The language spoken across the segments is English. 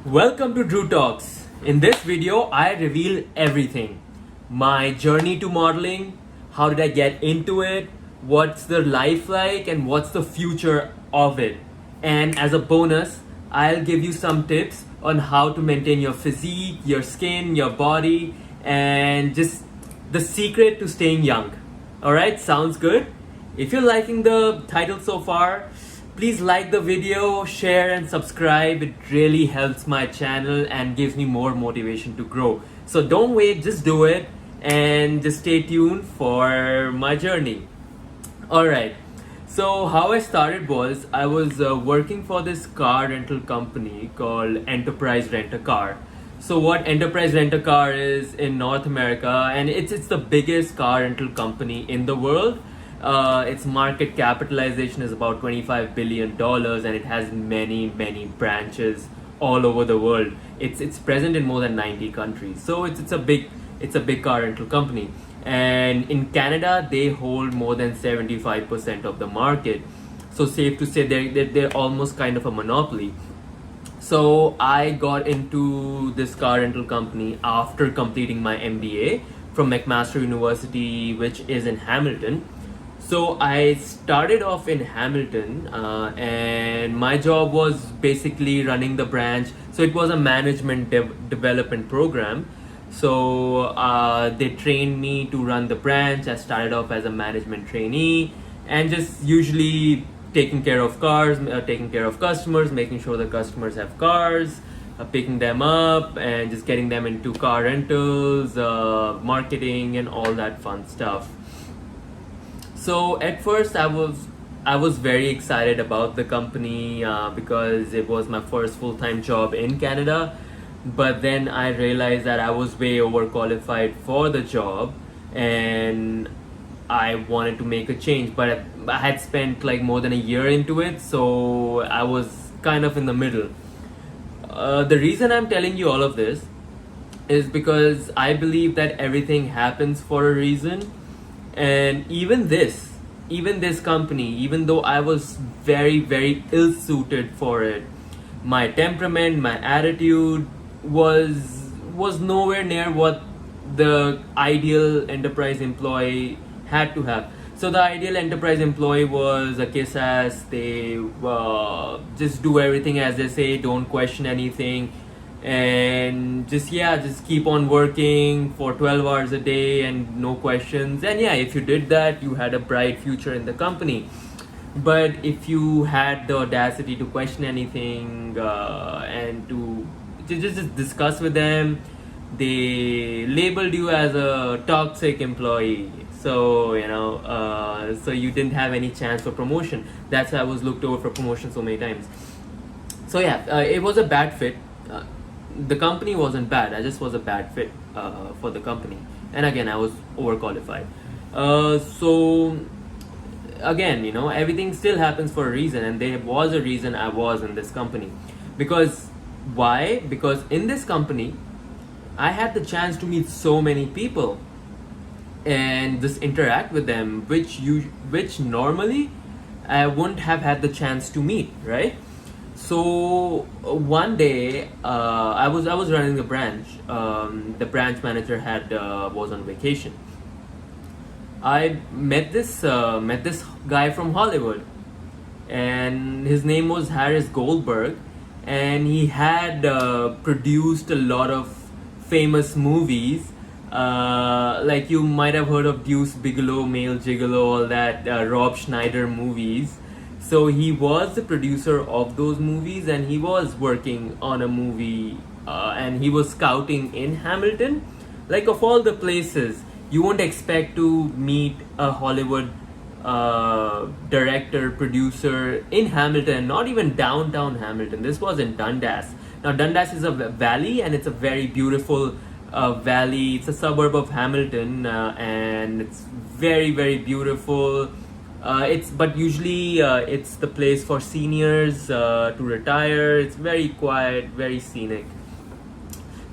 Welcome to Drew Talks. In this video, I reveal everything. My journey to modeling, how did I get into it, what's the life like, and what's the future of it. And as a bonus, I'll give you some tips on how to maintain your physique, your skin, your body, and just the secret to staying young. Alright, sounds good? If you're liking the title so far, please like the video, share and subscribe. It really helps my channel and gives me more motivation to grow. So don't wait, just do it and just stay tuned for my journey. Alright, so how I started was I was working for this car rental company called Enterprise Rent-A-Car. So what Enterprise Rent-A-Car is in North America, and it's the biggest car rental company in the world. Its market capitalization is about $25 billion and it has many branches all over the world. It's present in more than 90 countries. So it's a big car rental company. And in Canada, they hold more than 75% of the market. So safe to say they're almost kind of a monopoly. So I got into this car rental company after completing my MBA from McMaster University, which is in Hamilton. So I started off in Hamilton and my job was basically running the branch. So it was a management development program. So they trained me to run the branch. I started off as a management trainee and just usually taking care of cars, taking care of customers, making sure the customers have cars, picking them up and just getting them into car rentals, marketing and all that fun stuff. So at first I was very excited about the company because it was my first full-time job in Canada. But then I realized that I was way overqualified for the job and I wanted to make a change. But I had spent like more than a year into it, so I was kind of in the middle. The reason I'm telling you all of this is because I believe that everything happens for a reason. And even this company, even though I was very ill suited for it, my temperament, my attitude was nowhere near what the ideal enterprise employee had to have. So the ideal enterprise employee was a kiss ass. They just do everything as they say, don't question anything, and just keep on working for 12 hours a day and no questions. And if you did that, you had a bright future in the company. But if you had the audacity to question anything and to just discuss with them, they labeled you as a toxic employee. So so you didn't have any chance for promotion. That's why I was looked over for promotion so many times. So it was a bad fit. The company wasn't bad, I just was a bad fit for the company, and again I was overqualified. So again, everything still happens for a reason, and there was a reason I was in this company. Because why? Because in this company I had the chance to meet so many people and just interact with them, which normally I wouldn't have had the chance to meet, right? So one day I was running the branch. The branch manager was on vacation. I met this guy from Hollywood, and his name was Harris Goldberg, and he had produced a lot of famous movies. Like you might have heard of Deuce Bigelow, Male Gigolo, all that Rob Schneider movies. So he was the producer of those movies, and he was working on a movie, and he was scouting in Hamilton. Like, of all the places, you won't expect to meet a Hollywood director, producer in Hamilton, not even downtown Hamilton. This was in Dundas. Now, Dundas is a valley, and it's a very beautiful valley. It's a suburb of Hamilton, and it's very beautiful. But usually it's the place for seniors to retire. It's very quiet, very scenic.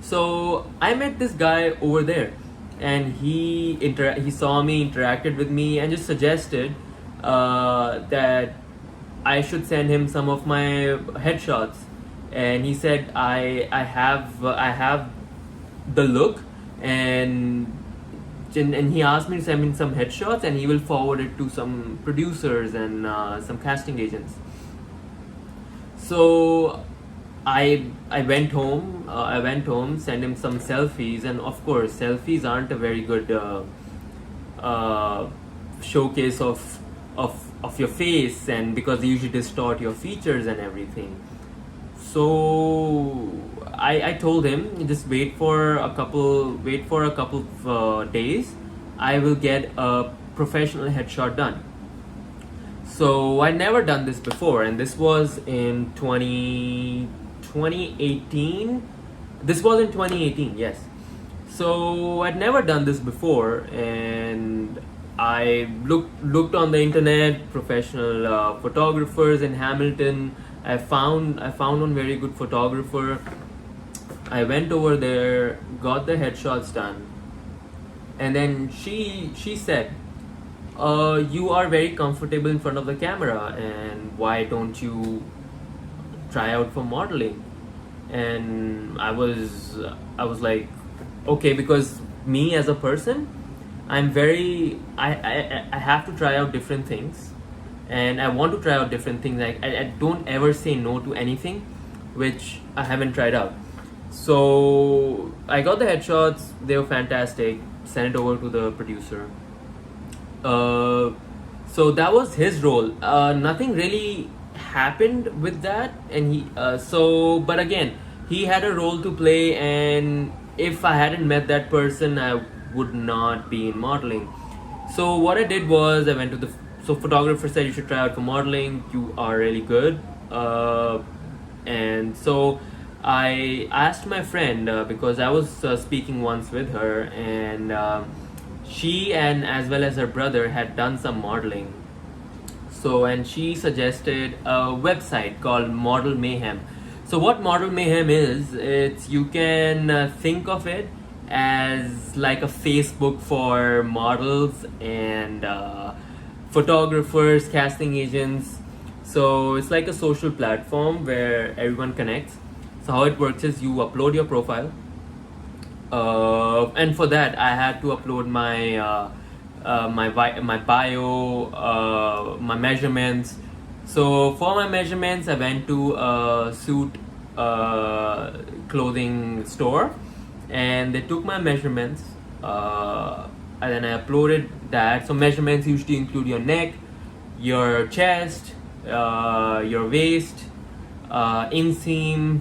So I met this guy over there, and he saw me, interacted with me, and just suggested that I should send him some of my headshots. and he said I have the look, and he asked me to send me some headshots, and he will forward it to some producers and some casting agents. So I went home. Sent him some selfies, and of course, selfies aren't a very good uh, showcase of your face, and because they usually distort your features and everything. So I told him, just wait for a couple of days. I will get a professional headshot done. So I'd never done this before, and this was in 2018. This was in 2018, yes. So I'd never done this before, and I looked on the internet, professional photographers in Hamilton. I found one very good photographer. I went over there, got the headshots done, and then she said, "You are very comfortable in front of the camera, and why don't you try out for modeling?" And I was like, okay, because me as a person, I'm very I have to try out different things, and I want to try out different things. I don't ever say no to anything which I haven't tried out. So I got the headshots, they were fantastic, sent it over to the producer. uh, so that was his role. Nothing really happened with that, and but again, he had a role to play, and if I hadn't met that person, I would not be in modeling. So what I did was I went to the photographer said, you should try out for modeling. You are really good. And so I asked my friend, because I was speaking once with her, and she and as well as her brother had done some modeling. So, and she suggested a website called Model Mayhem. So what Model Mayhem is, it's, you can think of it as like a Facebook for models and photographers, casting agents. So it's like a social platform where everyone connects. So how it works is, you upload your profile, and for that I had to upload my bio, my measurements. So for my measurements, I went to a suit clothing store, and they took my measurements, and then I uploaded that. So measurements usually include your neck, your chest, your waist, inseam,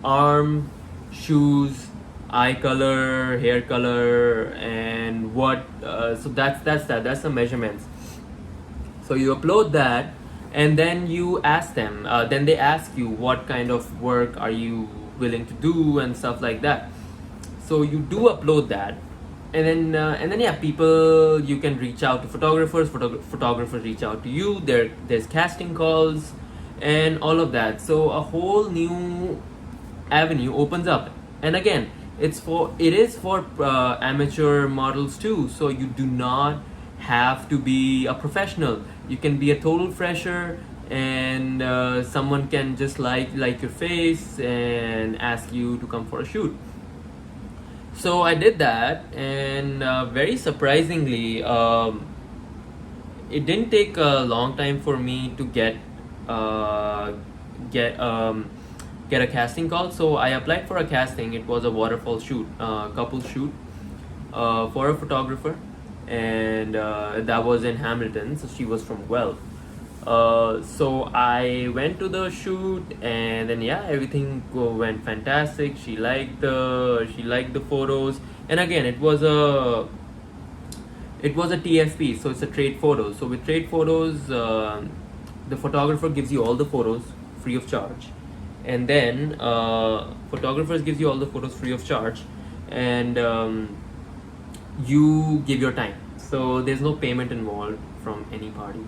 arm, shoes, eye color, hair color, and what. So that's the measurements. So you upload that, and then you ask them. Then they ask you what kind of work are you willing to do and stuff like that. So you do upload that, and then yeah, people, you can reach out to photographers. Photographers reach out to you. There's casting calls, and all of that. So a whole new avenue opens up, and again, it is for amateur models too. So you do not have to be a professional. You can be a total fresher, and someone can just like your face and ask you to come for a shoot. So I did that, and very surprisingly, it didn't take a long time for me to get uh, get a casting call. So I applied for a casting. It was a waterfall shoot, couple shoot, for a photographer, and that was in Hamilton. So she was from Guelph. So I went to the shoot, and then yeah, everything went fantastic. She liked the photos, and again, it was a TFP, so it's a trade photo. So with trade photos, the photographer gives you all the photos free of charge, and then photographers gives you all the photos free of charge, and you give your time. So there's no payment involved from any party.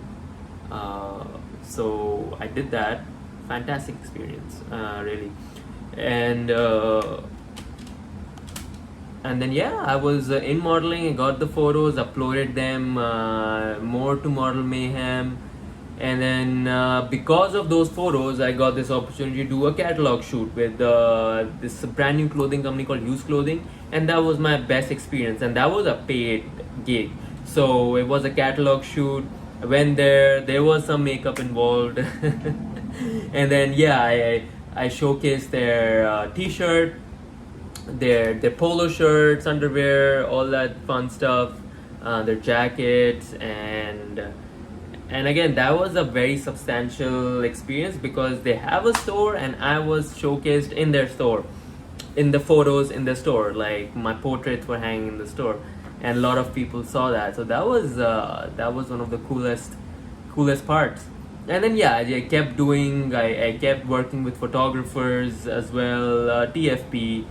So I did that. Fantastic experience, really. And then yeah, I was in modeling. I got the photos, uploaded them more to Model Mayhem, And then because of those photos, I got this opportunity to do a catalog shoot with this brand new clothing company called Use Clothing, and that was my best experience. And that was a paid gig, so it was a catalog shoot. I went there. There was some makeup involved, and then yeah, I showcased their T-shirt, their polo shirts, underwear, all that fun stuff, their jackets, and again, that was a very substantial experience because they have a store and I was showcased in their store, in the photos in the store. Like my portraits were hanging in the store, and a lot of people saw that. So that was one of the coolest parts. And then yeah, I kept doing. I kept working with photographers as well. TFP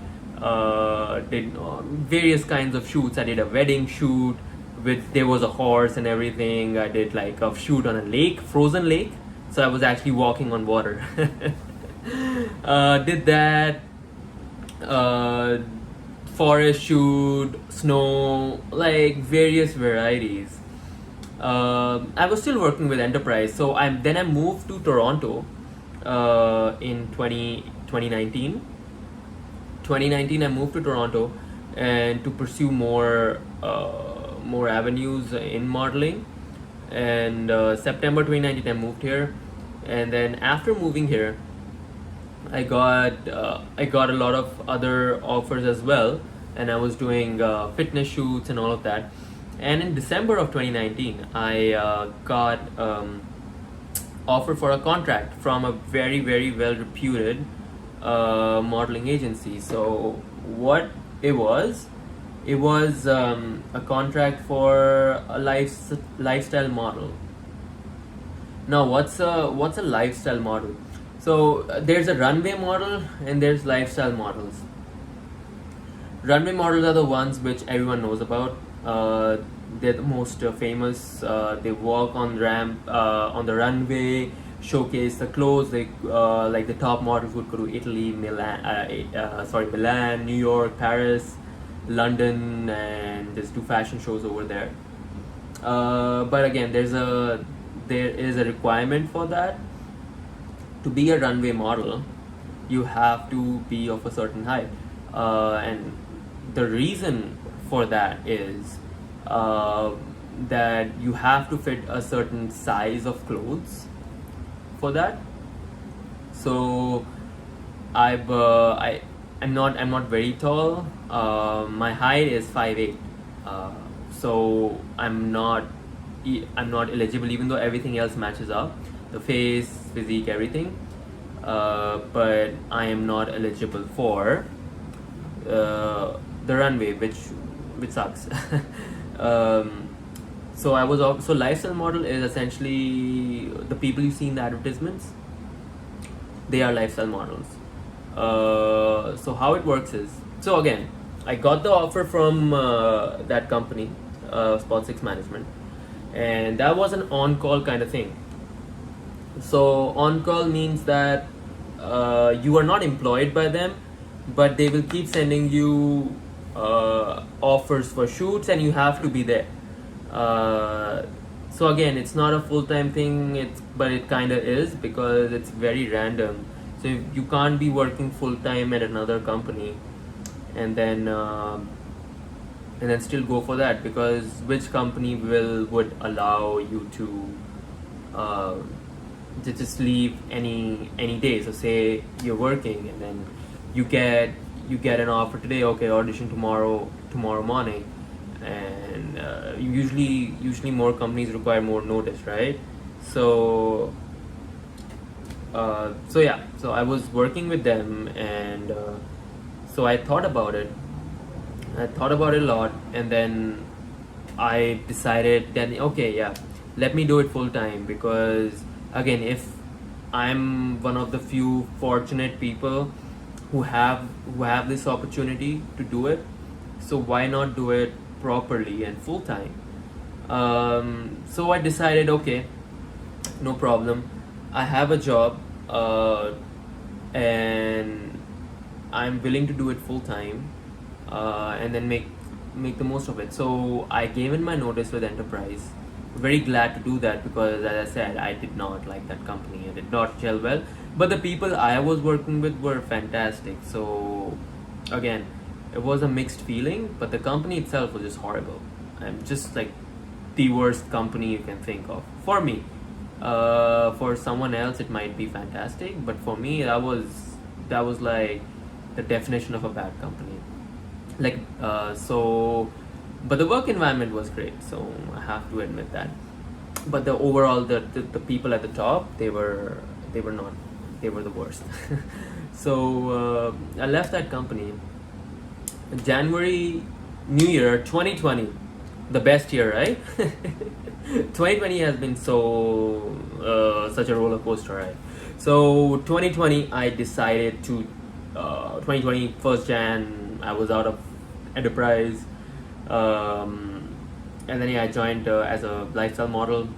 did various kinds of shoots. I did a wedding shoot with there was a horse and everything. I did like a shoot on a lake, frozen lake. So I was actually walking on water. Did that. Uh, Forest shoot, snow, like various varieties. I was still working with enterprise, so I moved to Toronto in 2019. 2019, I moved to Toronto and to pursue more avenues in modeling. And September 2019, I moved here, and then after moving here, I got a lot of other offers as well, and I was doing fitness shoots and all of that. And in December of 2019, I got offer for a contract from a very well reputed modeling agency. So what it was a contract for a lifestyle model. Now, what's a lifestyle model? So there's a runway model and there's lifestyle models. Runway models are the ones which everyone knows about. They're the most famous. They walk on on the runway, showcase the clothes. They like the top models would go to Italy, Milan, New York, Paris, London, and just do fashion shows over there. But again, there is a requirement for that. To be a runway model, you have to be of a certain height, and the reason for that is that you have to fit a certain size of clothes for that. So I'm not very tall. My height is 5'8", so I'm not eligible, even though everything else matches up, the face, physique, everything. But I am not eligible for the runway, which sucks. So I was so lifestyle model is essentially the people you see in the advertisements. They are lifestyle models. So how it works is, so again, I got the offer from that company, Spot 6 Management, and that was an on-call kind of thing. So on-call means that you are not employed by them, but they will keep sending you offers for shoots, and you have to be there. So again, it's not a full-time thing, but it kind of is because it's very random. So you can't be working full-time at another company and then still go for that, because which company would allow you to just leave any day. So say you're working and then you get an offer today, okay, audition tomorrow morning, and usually more companies require more notice, right? So so I was working with them, and so I thought about it a lot, and then I decided then, okay, yeah, let me do it full time, because again, if I'm one of the few fortunate people who have this opportunity to do it, so why not do it properly and full time? So I decided, okay, no problem, I have a job, and I'm willing to do it full time, and then make the most of it. So I gave in my notice with Enterprise, very glad to do that, because as I said, I did not like that company. I did not gel well, but the people I was working with were fantastic. So again, it was a mixed feeling, but the company itself was just horrible and just like the worst company you can think of for me. For someone else it might be fantastic, but for me that was like the definition of a bad company. Like so but the work environment was great, so I have to admit that. But the overall the people at the top, they were not, they were the worst. So I left that company January, New Year 2020, the best year, right? 2020 has been so such a roller coaster, right? So 2020 I decided to 2020 first Jan I was out of enterprise. And then yeah, I joined as a lifestyle model.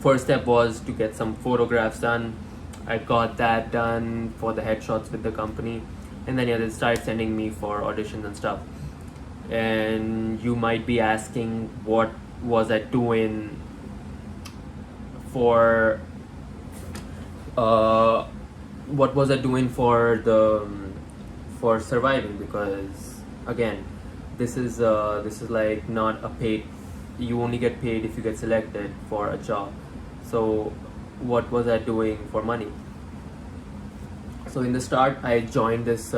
First step was to get some photographs done. I got that done for the headshots with the company, and then yeah, they started sending me for auditions and stuff. And you might be asking, what was I doing for? What was I doing for the for surviving? Because again, this is like not a paid. You only get paid if you get selected for a job. So what was I doing for money? So in the start, I joined this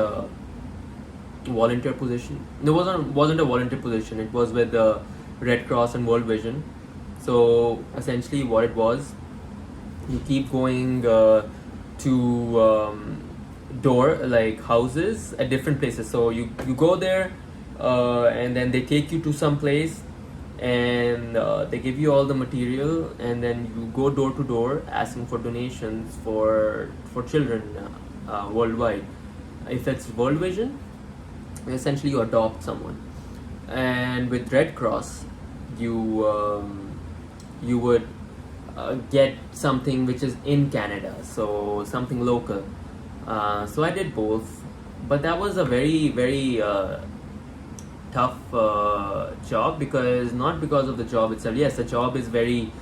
volunteer position. It wasn't a volunteer position. It was with the Red Cross and World Vision. So essentially, what it was, you keep going to door like houses at different places. So you go there, and then they take you to some place, and they give you all the material, and then you go door to door asking for donations for children worldwide. If it's World Vision, essentially you adopt someone. And with Red Cross, you would get something which is in Canada, so something local. So I did both, but that was a very tough job, because not because of the job itself. Yes, the job is very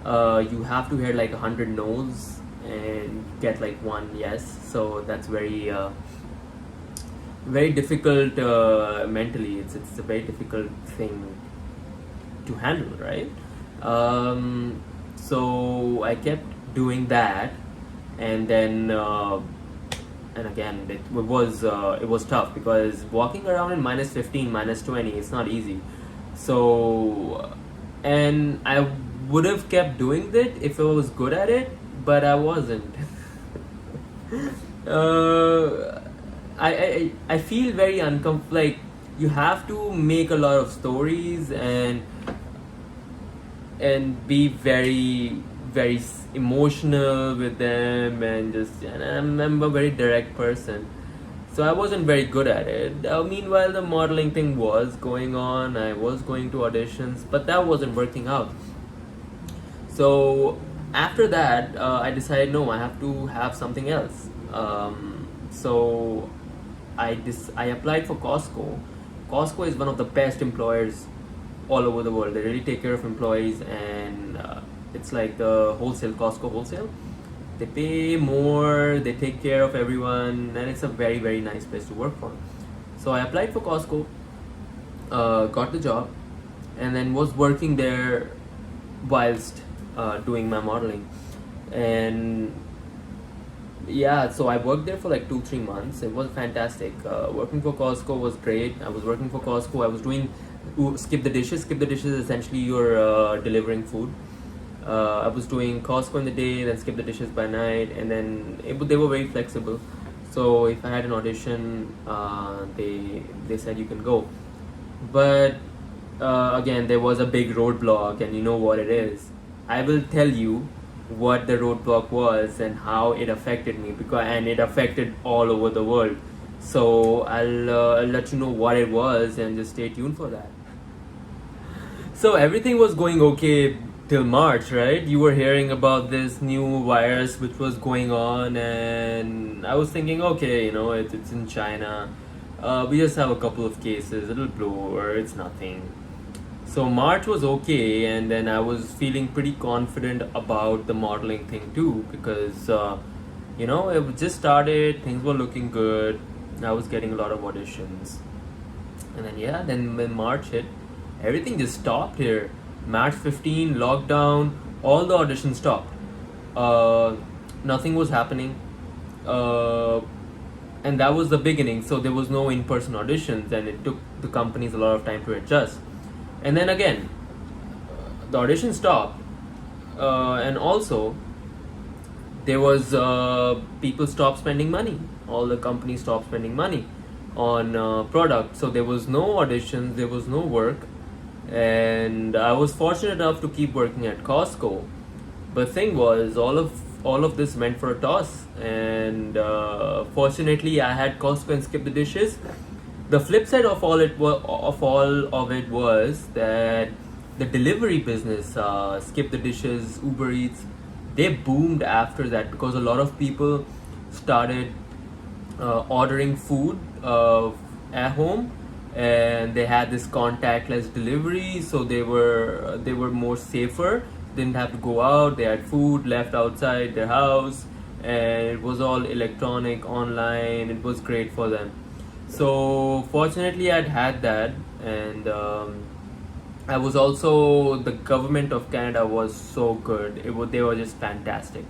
you have to hear like 100 no's and get like one yes, so that's very difficult mentally. It's a very difficult thing to handle, right? So I kept doing that, and then and again it was tough, because walking around in -15, -20, it's not easy. So and I would have kept doing it if I was good at it, but I wasn't. uh, I feel very uncomfortable. Like, you have to make a lot of stories and be very emotional with them, and I'm a very direct person, so I wasn't very good at it. Meanwhile, the modeling thing was going on. I was going to auditions, but that wasn't working out. So after that, I decided, no, I have to have something else. So I applied for Costco. Costco is one of the best employers all over the world. They really take care of employees, and it's like the wholesale, Costco wholesale. They pay more, they take care of everyone, and it's a very nice place to work for. So I applied for Costco, got the job, and then was working there whilst doing my modeling. And yeah, so I worked there for like 2-3 months. It was fantastic. Working for Costco was great. I was working for Costco. I was doing skip the dishes. Skip the dishes is essentially you're delivering food. I was doing Costco in the day, then skip the dishes by night, and then they were very flexible. So if I had an audition, they said you can go. But again, there was a big roadblock, and you know what it is. I will tell you what the roadblock was and how it affected me, and it affected all over the world. So I'll let you know what it was, and just stay tuned for that. So everything was going okay till March, right? You were hearing about this new virus which was going on, and I was thinking, okay, it's in China. We just have a couple of cases. It'll blow over. It's nothing. So March was okay, and then I was feeling pretty confident about the modeling thing too, because it was just started, things were looking good, I was getting a lot of auditions, and then then when March hit, everything just stopped here. March 15, lockdown, all the auditions stopped. Uh, Nothing was happening. Uh, and that was the beginning, so there was no in-person auditions, and it took the companies a lot of time to adjust. And then again, the audition stopped, and also there was people stopped spending money. All the companies stopped spending money on product, so there was no auditions, there was no work, and I was fortunate enough to keep working at Costco. But thing was, all of this meant for a toss, and fortunately, I had Costco and Skip the Dishes. The flip side of all of it was that the delivery business, Skip the Dishes, Uber Eats, they boomed after that because a lot of people started ordering food at home, and they had this contactless delivery, so they were more safer, didn't have to go out, they had food left outside their house, and it was all electronic, online, it was great for them. So fortunately I'd had that, and I was also, the government of Canada was so good. They were just fantastic.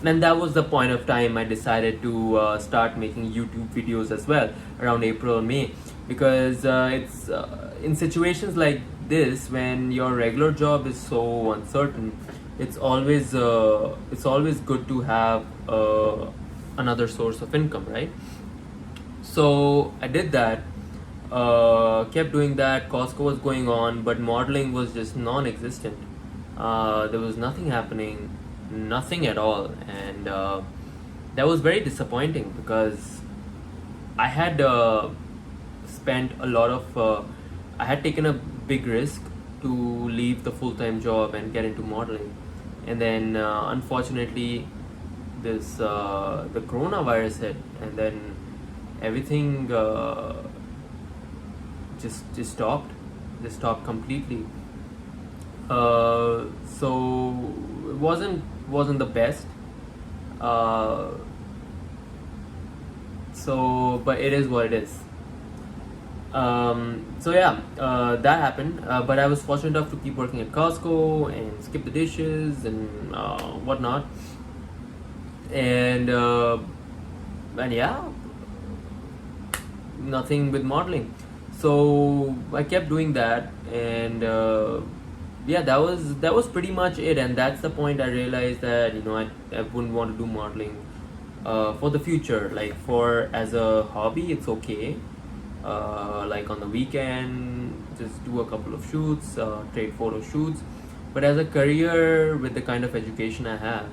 And that was the point of time I decided to start making YouTube videos as well, around April, May, because it's in situations like this, when your regular job is so uncertain, it's always good to have another source of income, right? So I did that, kept doing that. Costco was going on, but modeling was just non-existent. There was nothing happening, nothing at all, and that was very disappointing because I had spent a lot of. I had taken a big risk to leave the full-time job and get into modeling, and then unfortunately, the coronavirus hit, and then everything just stopped completely. So it wasn't the best. Uh, but it is what it is. That happened. But I was fortunate enough to keep working at Costco and Skip the Dishes and whatnot. And yeah, nothing with modeling. So I kept doing that, and that was pretty much it. And that's the point I realized that I wouldn't want to do modeling for the future. Like, for as a hobby, it's okay. Like on the weekend, just do a couple of shoots, trade photo shoots. But as a career, with the kind of education I have,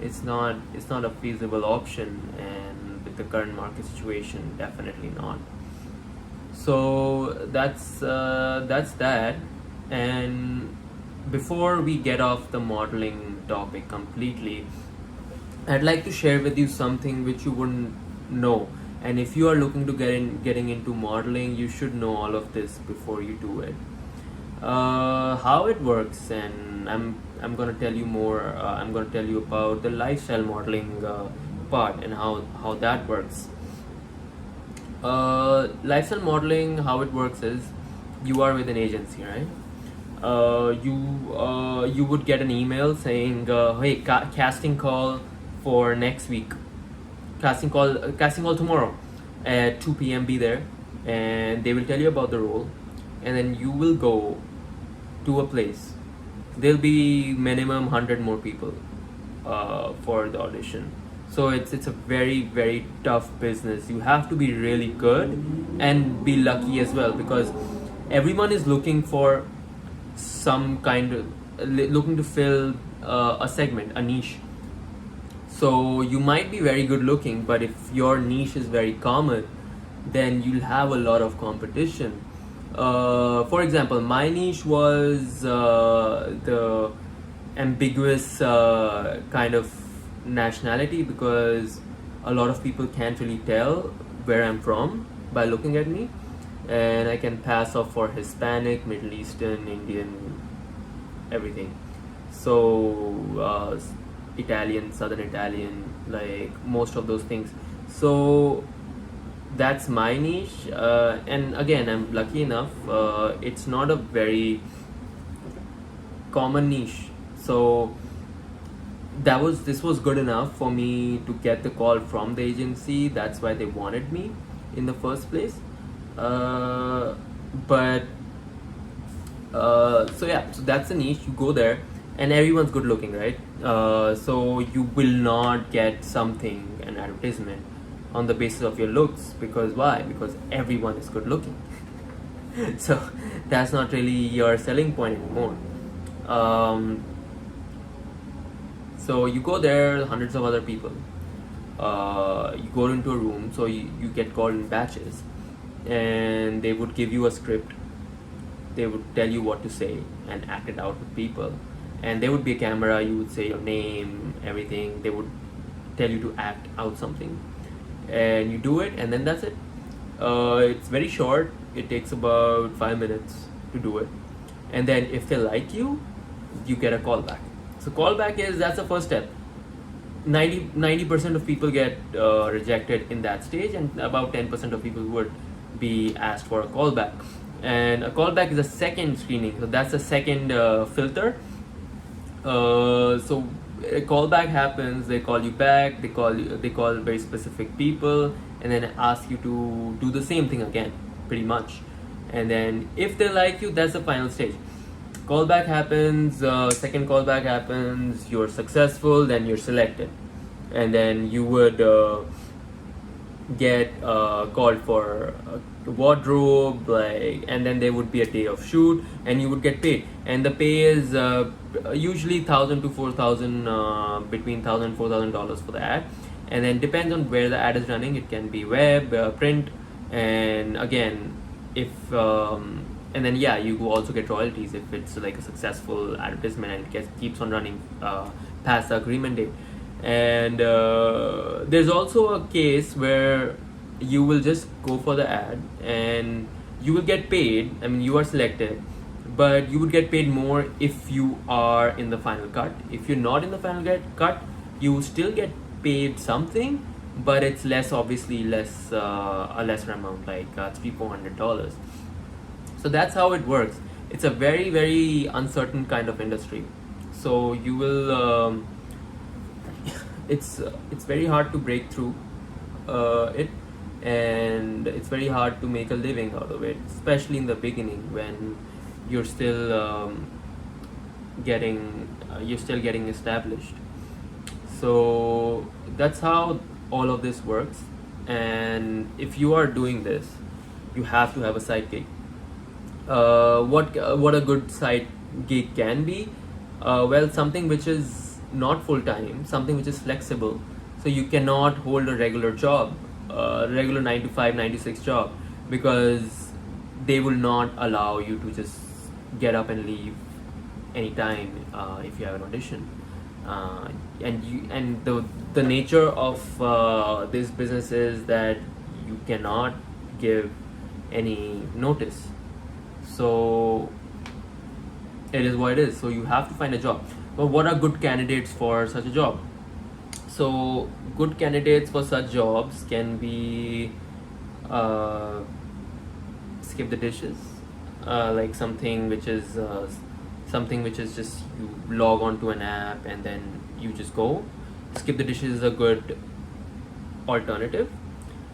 it's not a feasible option, and with the current market situation, definitely not. So that's that. And before we get off the modeling topic completely, I'd like to share with you something which you wouldn't know. And if you are looking to getting into modeling, you should know all of this before you do it. How it works, and I'm gonna tell you more. I'm gonna tell you about the lifestyle modeling part and how that works. Lifestyle modeling, how it works is, you are with an agency, right? You would get an email saying, "Hey, casting call for next week. Casting call tomorrow at 2 p.m. Be there," and they will tell you about the role, and then you will go to a place. There'll be minimum 100 more people for the audition. So it's a very, very tough business. You have to be really good and be lucky as well, because everyone is looking for some kind of looking to fill a segment, a niche. So you might be very good looking, but if your niche is very common, then you'll have a lot of competition. For example, my niche was the ambiguous kind of nationality, because a lot of people can't really tell where I'm from by looking at me. and I can pass off for Hispanic, Middle Eastern, Indian, everything. So Italian, Southern Italian, like most of those things. So that's my niche, and again, I'm lucky enough. It's not a very common niche, so this was good enough for me to get the call from the agency. That's why they wanted me in the first place. But so yeah, so that's the niche. You go there, and everyone's good looking, right? So you will not get an advertisement on the basis of your looks, because why? Because everyone is good looking. So that's not really your selling point anymore. So you go there, hundreds of other people. You go into a room, so you get called in batches, and they would give you a script. They would tell you what to say and act it out with people. And there would be a camera, you would say your name, everything. They would tell you to act out something. And you do it, and then that's it. It's very short. It takes about 5 minutes to do it. And then if they like you, you get a callback. So callback that's the first step. 90% of people get rejected in that stage, and about 10% of people would be asked for a callback. And a callback is a second screening, so that's a second filter. So a callback happens, they call you back, they call very specific people, and then ask you to do the same thing again, pretty much. And then if they like you, that's the final stage. Callback happens, second callback happens, you're successful, then you're selected, and then you would get called for a wardrobe, and then there would be a day of shoot, and you would get paid. And the pay is usually $1,000 to $4,000, between $1,000 and $4,000 for the ad, and then depends on where the ad is running. It can be web, print, and again, if and then yeah, you also get royalties if it's like a successful advertisement and it keeps on running past the agreement date. And there's also a case where you will just go for the ad and you will get paid. I mean, you are selected, but you would get paid more if you are in the final cut. If you're not in the final cut, you will still get paid something, but it's obviously less, a lesser amount, like $300-400. So that's how it works. It's a very, very uncertain kind of industry. So you will it's very hard to break through it, and it's very hard to make a living out of it, especially in the beginning when you're still getting established. So that's how all of this works. And if you are doing this, you have to have a side gig. What a good side gig can be, well, something which is not full time, something which is flexible. So you cannot hold a regular job, regular 9 to 5, 9 to 6 job, because they will not allow you to just get up and leave anytime if you have an audition. And the nature of this business is that you cannot give any notice. So it is what it is. So you have to find a job. But what are good candidates for such a job? So good candidates for such jobs can be skip the dishes, like something which is just you log on to an app and then you just go. Skip the dishes is a good alternative.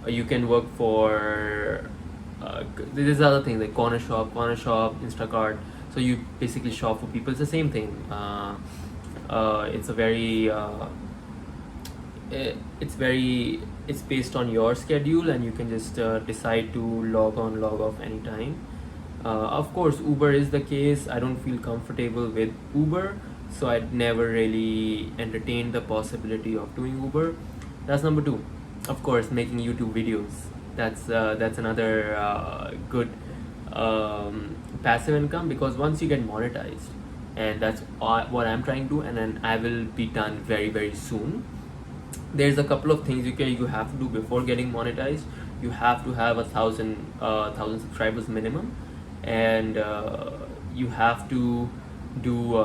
You can work for this other thing like corner shop, Instacart. So you basically shop for people. It's the same thing. It's based on your schedule, and you can just decide to log on, log off anytime. Of course, Uber is the case. I don't feel comfortable with Uber, so I'd never really entertained the possibility of doing Uber. That's number 2. Of course, making YouTube videos. That's another good passive income, because once you get monetized, and that's what I'm trying to, and then I will be done very, very soon. There's a couple of things you have to do before getting monetized. you have to have 1,000 subscribers minimum, and you have to do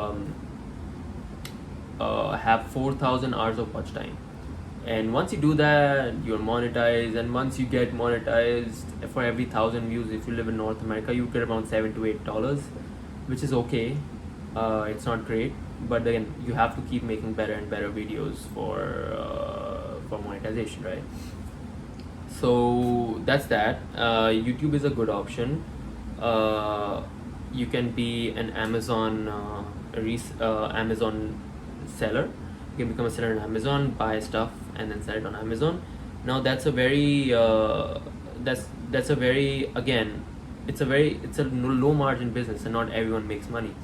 have 4,000 hours of watch time. And once you do that, you're monetized. And once you get monetized, for every 1,000 views, if you live in North America, you get around $7 to $8, which is okay. It's not great, but then you have to keep making better and better videos for monetization, right? So that's that. YouTube is a good option. You can be an Amazon seller. You can become a seller on Amazon, buy stuff, and then sell it on Amazon. Now that's a very that's a very, again, it's a low margin business, and not everyone makes money.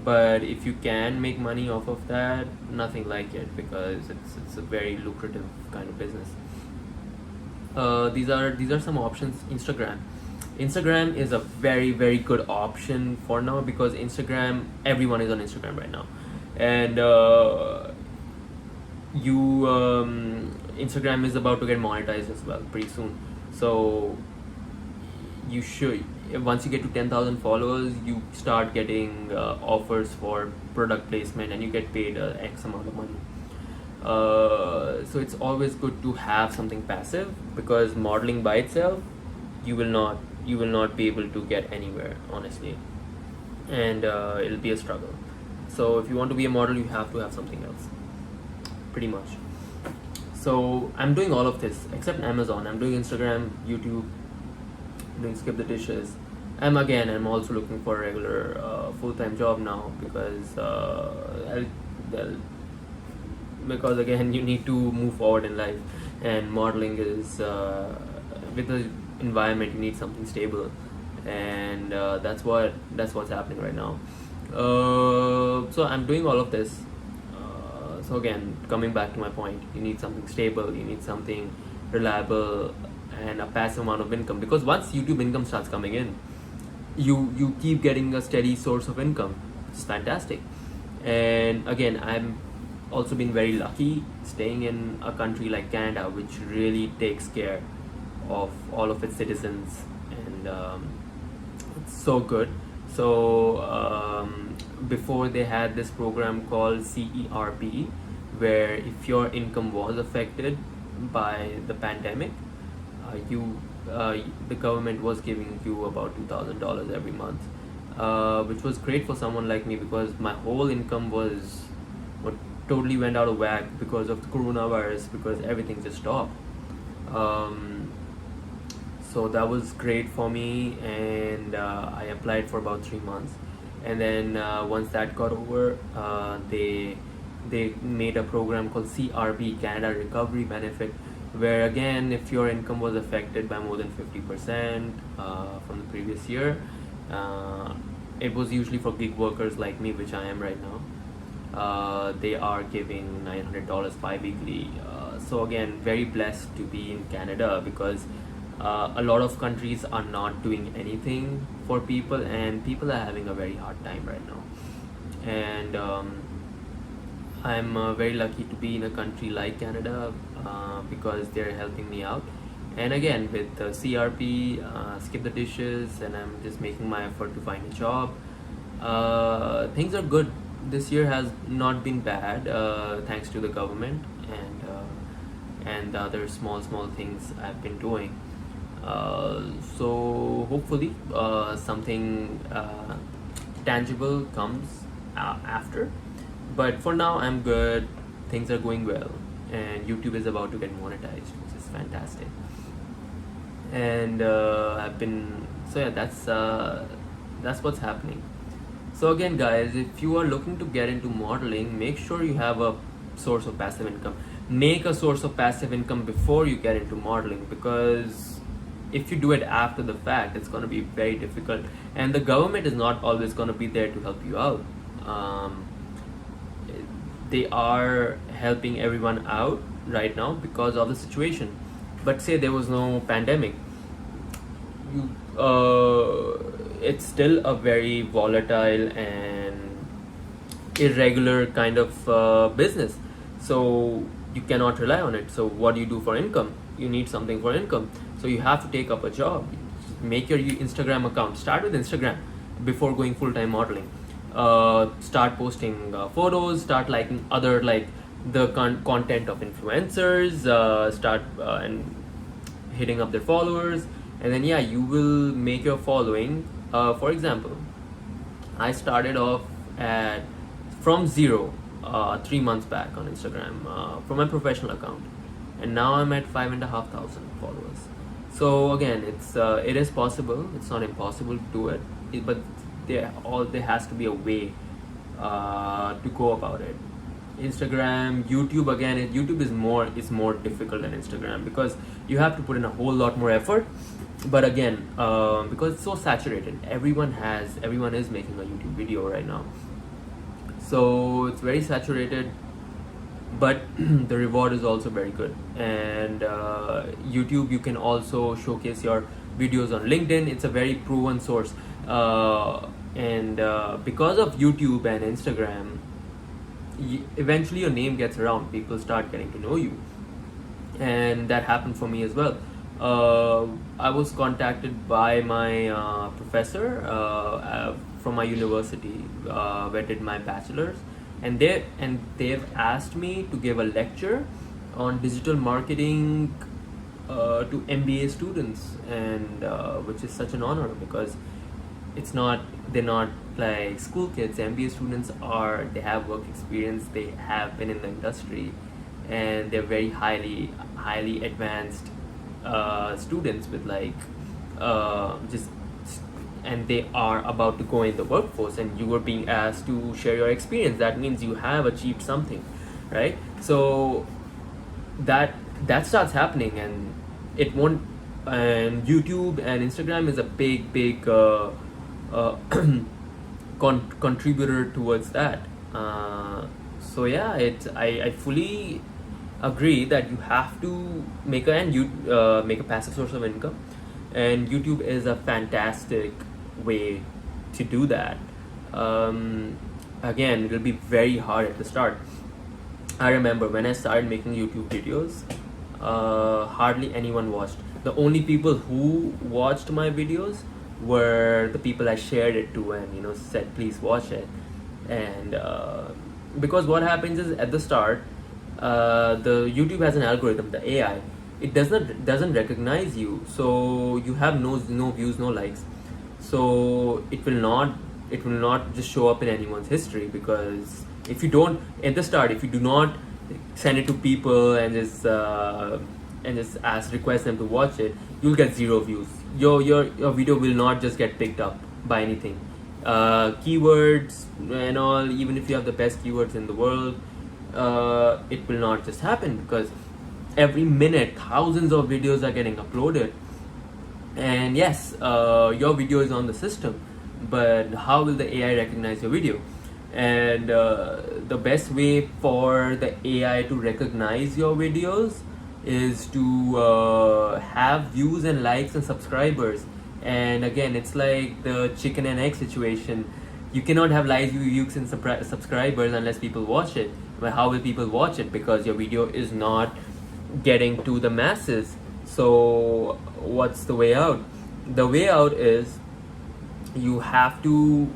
But if you can make money off of that, nothing like it, because it's a very lucrative kind of business. These are some options. Instagram is a very, very good option for now, because everyone is on Instagram right now. And Instagram is about to get monetized as well pretty soon. So you should, once you get to 10,000 followers, you start getting offers for product placement, and you get paid X amount of money. So it's always good to have something passive, because modeling by itself, you will not be able to get anywhere, honestly, and it'll be a struggle. So if you want to be a model, you have to have something else, pretty much. So I'm doing all of this except Amazon. I'm doing Instagram, YouTube, doing Skip the Dishes. I'm also looking for a regular full-time job now, because again, you need to move forward in life, and modeling is with the environment, you need something stable, and that's what's happening right now. So I'm doing all of this. So again, coming back to my point, you need something stable, you need something reliable, and a passive amount of income, because once YouTube income starts coming in, you keep getting a steady source of income. It's fantastic. And again, I'm also been very lucky staying in a country like Canada, which really takes care of all of its citizens, and it's so good. So before, they had this program called CERB, where if your income was affected by the pandemic, the government was giving you about $2,000 every month, which was great for someone like me, because my whole income was what totally went out of whack because of the coronavirus, because everything just stopped. So that was great for me, and I applied for about 3 months, and then once that got over, they made a program called CRB, Canada Recovery Benefit, where again, if your income was affected by more than 50% from the previous year, it was usually for gig workers like me, which I am right now. They are giving $900 bi-weekly. So again, very blessed to be in Canada, because a lot of countries are not doing anything for people, and people are having a very hard time right now. And I'm very lucky to be in a country like Canada, because they're helping me out. And again, with CRP, Skip the Dishes, and I'm just making my effort to find a job. Things are good. This year has not been bad, thanks to the government, and the other small things I've been doing. So hopefully something tangible comes after. But for now, I'm good. Things are going well, and YouTube is about to get monetized, which is fantastic. And that's what's happening. So again, guys, if you are looking to get into modeling, make sure you have a source of passive income. Make a source of passive income before you get into modeling, because if you do it after the fact, it's going to be very difficult, and the government is not always going to be there to help you out. They are helping everyone out right now because of the situation, but say there was no pandemic, it's still a very volatile and irregular kind of business, so you cannot rely on it. So what do you do for income? You need something for income. So So you have to take up a job, make your Instagram account, start with Instagram before going full-time modeling. Start posting photos, start liking other like the content of influencers, start and hitting up their followers, and then yeah, you will make your following. For example, I started off at from zero 3 months back on Instagram from my professional account, and now I'm at 5,500 followers. So again, it is possible. It's not impossible to do it, but there has to be a way to go about it. Instagram, YouTube, again, YouTube is more difficult than Instagram because you have to put in a whole lot more effort. But again, because it's so saturated, everyone is making a YouTube video right now, so it's very saturated. But the reward is also very good. And YouTube, you can also showcase your videos on LinkedIn. It's a very proven source, and because of YouTube and Instagram, eventually your name gets around, people start getting to know you. And that happened for me as well. I was contacted by my professor from my university, where I did my bachelor's, and they've asked me to give a lecture on digital marketing to MBA students, and which is such an honor because they're not like school kids. MBA students they have work experience, they have been in the industry, and they're very highly advanced students with like just and they are about to go in the workforce, and you are being asked to share your experience. That means you have achieved something, right? So that starts happening, and it won't. And YouTube and Instagram is a big uh, contributor towards that. So yeah, I fully agree that you have to make a passive source of income, and YouTube is a fantastic way to do that. Again, it'll be very hard at the start. I remember when I started making YouTube videos, hardly anyone watched. The only people who watched my videos were the people I shared it to, and said please watch it. And because what happens is, at the start, the YouTube has an algorithm, the AI. It doesn't recognize you, so you have no views, no likes. So it will not just show up in anyone's history, because if you don't, at the start, if you do not send it to people and just request them to watch it, you'll get 0 views. Your video will not just get picked up by anything. Keywords and all, even if you have the best keywords in the world, it will not just happen, because every minute thousands of videos are getting uploaded. And yes, your video is on the system, but how will the AI recognize your video? And the best way for the AI to recognize your videos is to have views and likes and subscribers. And again, it's like the chicken and egg situation. You cannot have likes, views and subscribers unless people watch it. But how will people watch it? Because your video is not getting to the masses. So what's the way out? The way out is you have to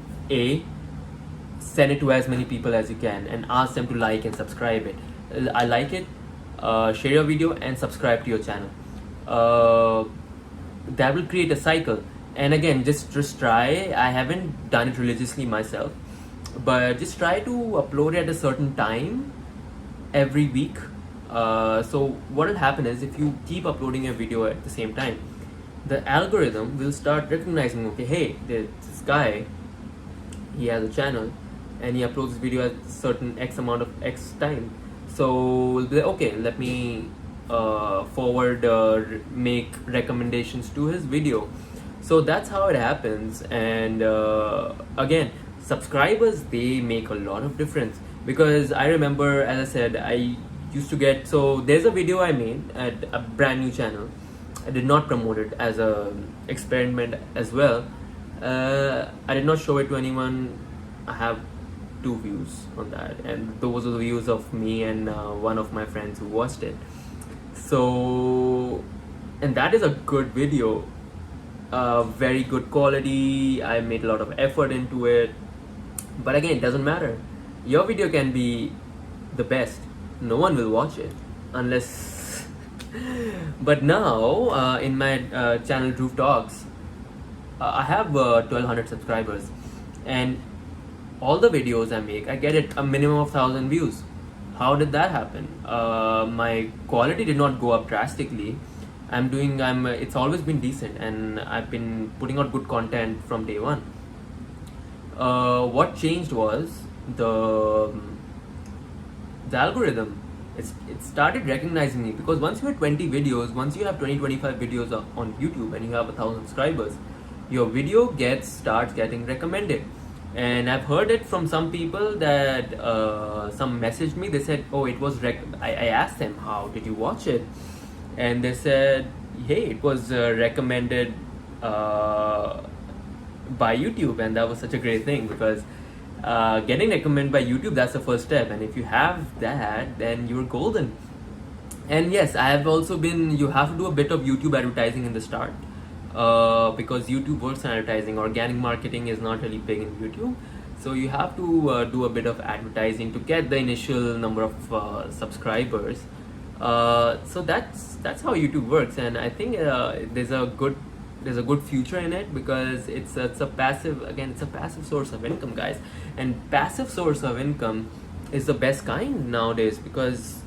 send it to as many people as you can and ask them to like and subscribe it. I like it, share your video and subscribe to your channel. That will create a cycle. And again, just try. I haven't done it religiously myself, but just try to upload it at a certain time every week. So what will happen is, if you keep uploading a video at the same time, the algorithm will start recognizing, okay, hey, this guy, he has a channel and he uploads this video at certain X amount of X time. So we'll be like, okay, let me make recommendations to his video. So that's how it happens. And again, subscribers, they make a lot of difference, because I remember, as I said, I used to get, so there's a video I made at a brand new channel. I did not promote it as a experiment as well. I did not show it to anyone. I have 2 views on that, and those are the views of me and one of my friends who watched it. So and that is a good video, very good quality. I made a lot of effort into it, but again, it doesn't matter. Your video can be the best, no one will watch it unless but now in my channel Dhruv Talks, I have 1200 subscribers, and all the videos I make, I get it a minimum of 1000 views. How did that happen? My quality did not go up drastically. It's always been decent, and I've been putting out good content from day one. What changed was the algorithm. It started recognizing me, because once you have 20 videos, once you have 25 videos on YouTube and you have 1000 subscribers, your video starts getting recommended. And I've heard it from some people that some messaged me. They said, "Oh, it was I asked them, how did you watch it?" And they said, "Hey, it was recommended by YouTube," and that was such a great thing, because getting recommended by YouTube, that's the first step, and if you have that, then you're golden. And yes, I have also been, you have to do a bit of YouTube advertising in the start, because YouTube works on advertising. Organic marketing is not really big in YouTube, so you have to do a bit of advertising to get the initial number of subscribers. So that's how YouTube works, and I think there's a good future in it, because it's a passive, again, it's a passive source of income, guys. And passive source of income is the best kind nowadays, because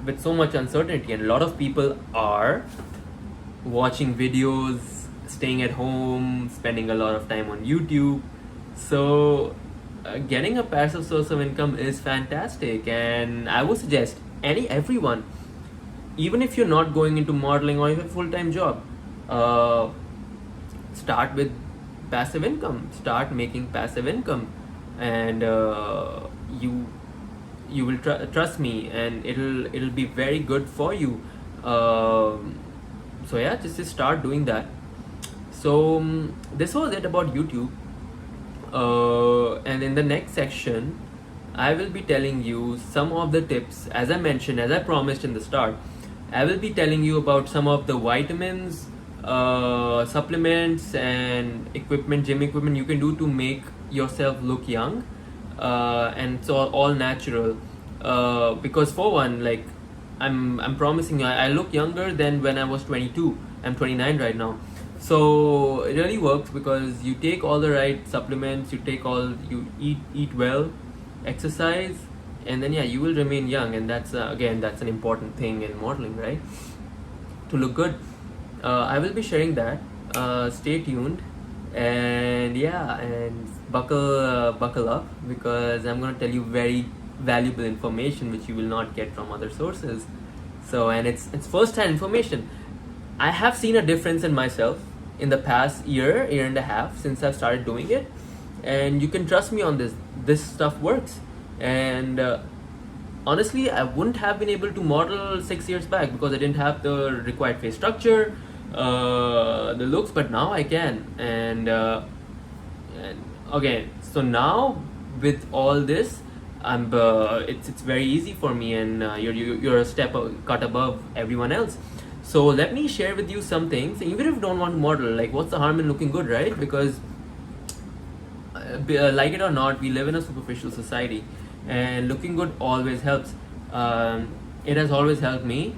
with so much uncertainty, and a lot of people are watching videos, staying at home, spending a lot of time on YouTube. So getting a passive source of income is fantastic, and I would suggest everyone, even if you're not going into modeling or you have a full-time job, start with passive income. Start making passive income, and you will trust me, and it'll be very good for you. So yeah, just start doing that. So this was it about YouTube, and in the next section I will be telling you some of the tips. As I mentioned, as I promised in the start, I will be telling you about some of the vitamins, supplements, and gym equipment you can do to make yourself look young, and so all natural. Because for one, like, I'm promising you, I look younger than when I was 22. I'm 29 right now. So it really works, because you take all the right supplements, you eat well, exercise, and then yeah, you will remain young. And that's again, that's an important thing in modeling, right? To look good. I will be sharing that. Stay tuned, and yeah, and buckle up, because I'm gonna tell you very valuable information which you will not get from other sources. So, and it's first-hand information. I have seen a difference in myself in the past year and a half since I've started doing it, and you can trust me on this. This stuff works, and honestly, I wouldn't have been able to model 6 years back, because I didn't have the required face structure, the looks, but now I can. And okay, so now with all this, it's very easy for me, and you're a cut above everyone else. So let me share with you some things. Even if you don't want to model, like, what's the harm in looking good, right? Because like it or not, we live in a superficial society, and looking good always helps. It has always helped me.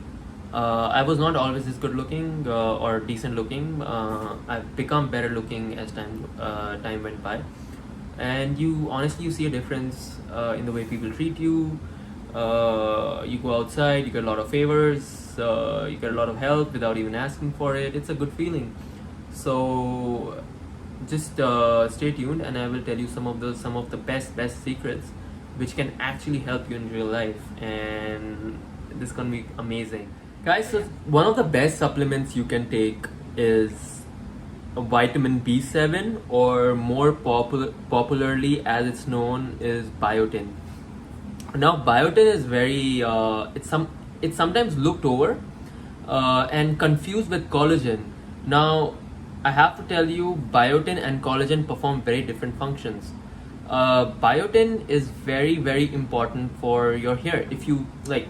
I was not always this good looking or decent looking. I've become better looking as time went by, and you see a difference in the way people treat you. You go outside, you get a lot of favors, you get a lot of help without even asking for it. It's a good feeling. So just stay tuned, and I will tell you some of the best secrets which can actually help you in real life, and this is gonna be amazing, guys. So one of the best supplements you can take is a vitamin B7, or more popularly as it's known, is biotin. Now biotin is very it's sometimes looked over and confused with collagen. Now I have to tell you, biotin and collagen perform very different functions. Biotin is very important for your hair, if you like,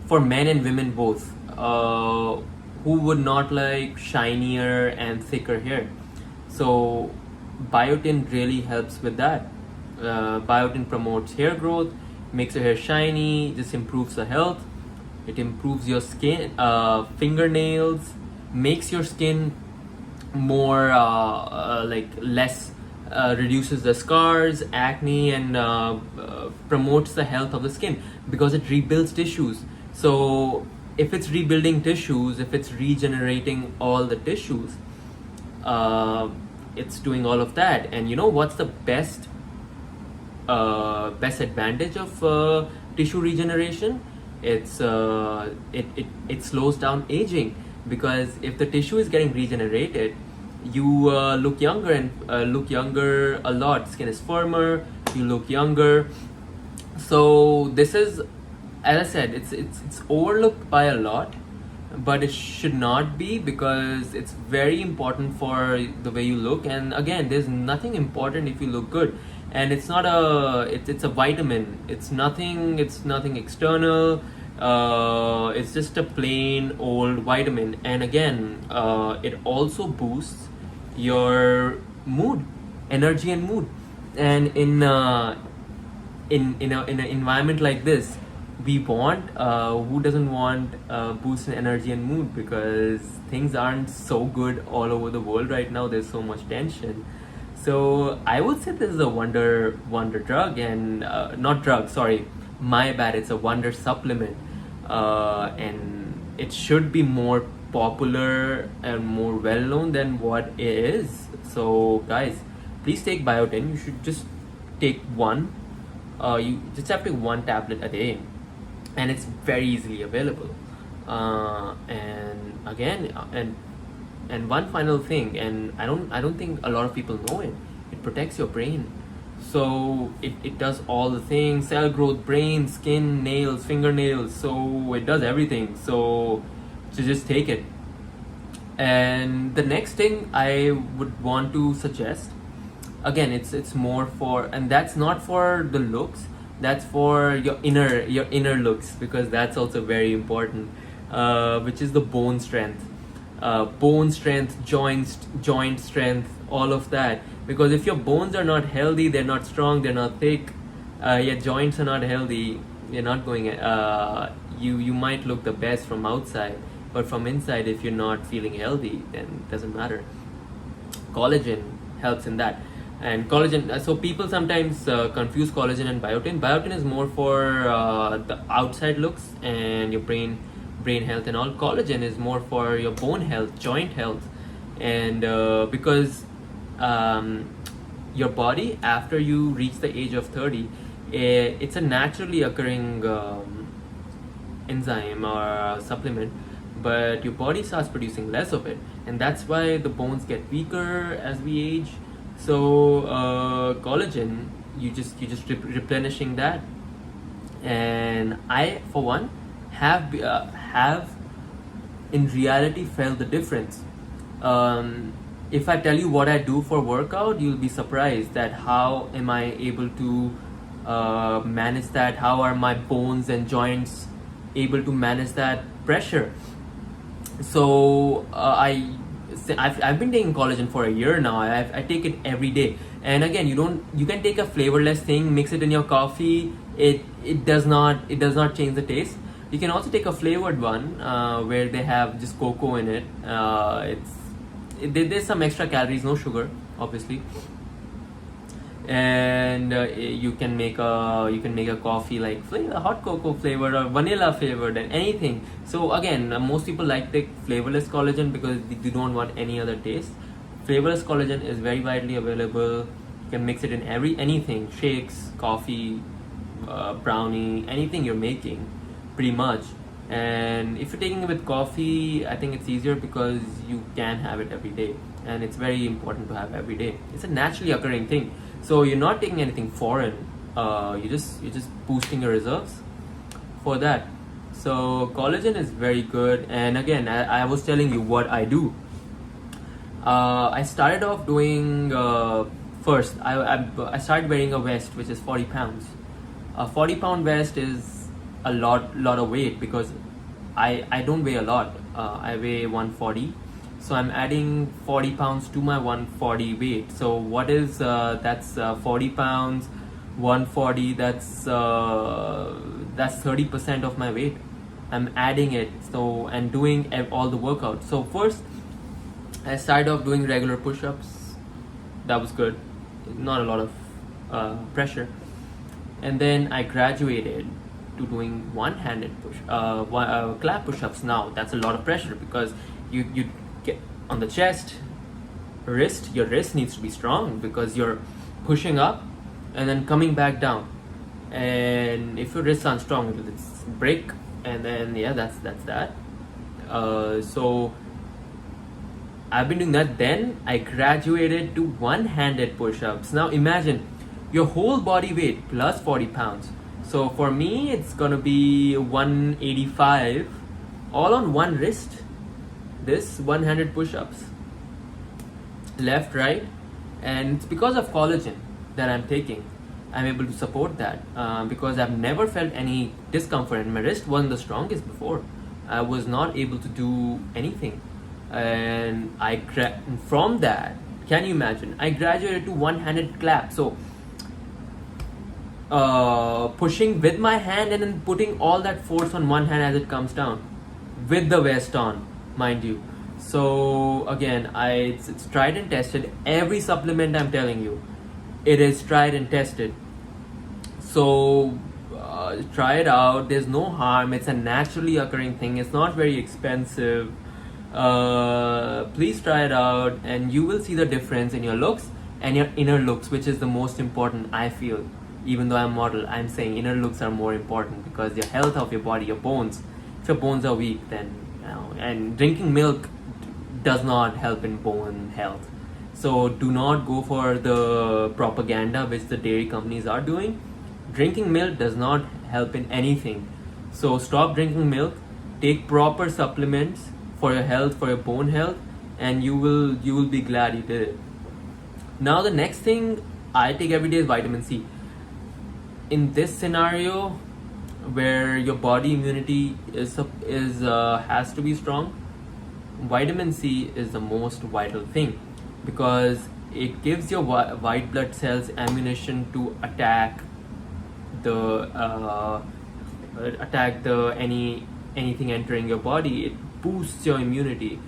for men and women both. who would not like shinier and thicker hair? So biotin really helps with that. Biotin promotes hair growth, makes your hair shiny, just improves the health. It improves your skin, fingernails, makes your skin more like less, reduces the scars, acne, and promotes the health of the skin because it rebuilds tissues. So if it's rebuilding tissues, if it's regenerating all the tissues, uh, it's doing all of that. And you know what's the best advantage of tissue regeneration? It slows down aging, because if the tissue is getting regenerated, you look younger, and look younger a lot. Skin is firmer, you look younger. So this is, as I said, it's overlooked by a lot, but it should not be, because it's very important for the way you look. And again, there's nothing important if you look good, and it's not it's a vitamin. It's nothing external. It's just a plain old vitamin. And again, it also boosts your mood, energy and mood. And in an environment like this, we want, who doesn't want boost in energy and mood, because things aren't so good all over the world right now. There's so much tension. So I would say this is a wonder drug, and not drug, sorry, my bad, it's a wonder supplement. And it should be more popular and more well known than what it is. So guys, please take biotin. You should just take one. You just have to take one tablet a day, and it's very easily available. And again, and one final thing, and I don't think a lot of people know it. It protects your brain. So it does all the things: cell growth, brain, skin, nails, fingernails. So it does everything. So just take it. And the next thing I would want to suggest, again, it's more for, and that's not for the looks, that's for your inner looks, because that's also very important, which is the bone strength. Bone strength, joint strength, all of that. Because if your bones are not healthy, they're not strong, they're not thick, your joints are not healthy, you're not going, you might look the best from outside, but from inside, if you're not feeling healthy, then it doesn't matter. Collagen helps in that. And collagen, so people sometimes confuse collagen and biotin. Biotin is more for the outside looks and your brain health and all. Collagen is more for your bone health, joint health. And because your body, after you reach the age of 30, it's a naturally occurring enzyme or supplement, but your body starts producing less of it, and that's why the bones get weaker as we age. So collagen, you just replenishing that. And I, for one, have in reality felt the difference. If I tell you what I do for workout, you'll be surprised that how am I able to manage that? How are my bones and joints able to manage that pressure? So I've been taking collagen for a year now. I take it every day. And again, you can take a flavorless thing, mix it in your coffee. It does not change the taste. You can also take a flavored one where they have just cocoa in it. There's some extra calories, no sugar, obviously. And you can make a coffee like hot cocoa flavored or vanilla flavored and anything. So again, most people like take flavorless collagen because they don't want any other taste. Flavorless collagen is very widely available. You can mix it in anything, shakes, coffee, brownie, anything you're making, pretty much. And if you're taking it with coffee, I think it's easier because you can have it every day, and it's very important to have every day. It's a naturally occurring thing. So you're not taking anything foreign. You're just boosting your reserves for that. So collagen is very good. And again, I was telling you what I do. I started off doing first. I started wearing a vest which is 40 pounds. A 40-pound vest is a lot of weight because I don't weigh a lot. I weigh 140, so I'm adding 40 pounds to my 140 weight. So what is that's 40 pounds, 140, that's 30% of my weight. I'm adding it, so, and doing all the workouts. So first I started off doing regular push-ups. That was good, not a lot of pressure. And then I graduated to doing one-handed clap push-ups. Now that's a lot of pressure because you get on the chest, wrist. Your wrist needs to be strong because you're pushing up and then coming back down. And if your wrists aren't strong, it'll break. And then that's that. So I've been doing that. Then I graduated to one-handed push-ups. Now imagine your whole body weight plus 40 pounds. So for me, it's gonna be 185, all on one wrist. This one-handed push-ups, left, right, and it's because of collagen that I'm taking. I'm able to support that because I've never felt any discomfort, and my wrist wasn't the strongest before. I was not able to do anything, and from that, can you imagine? I graduated to one-handed clap. So pushing with my hand and then putting all that force on one hand as it comes down, with the vest on, mind you. So again, it's tried and tested. Every supplement I'm telling you, it is tried and tested. So try it out. There's no harm. It's a naturally occurring thing. It's not very expensive. Please try it out, and you will see the difference in your looks and your inner looks, which is the most important, I feel. Even though I'm a model, I'm saying inner looks are more important because the health of your body, your bones. If your bones are weak, then and drinking milk does not help in bone health. So do not go for the propaganda which the dairy companies are doing. Drinking milk does not help in anything. So stop drinking milk. Take proper supplements for your health, for your bone health, and you will be glad you did it. Now the next thing I take every day is vitamin C. In this scenario, where your body immunity has to be strong, vitamin C is the most vital thing because it gives your white blood cells ammunition to attack anything entering your body. It boosts your immunity.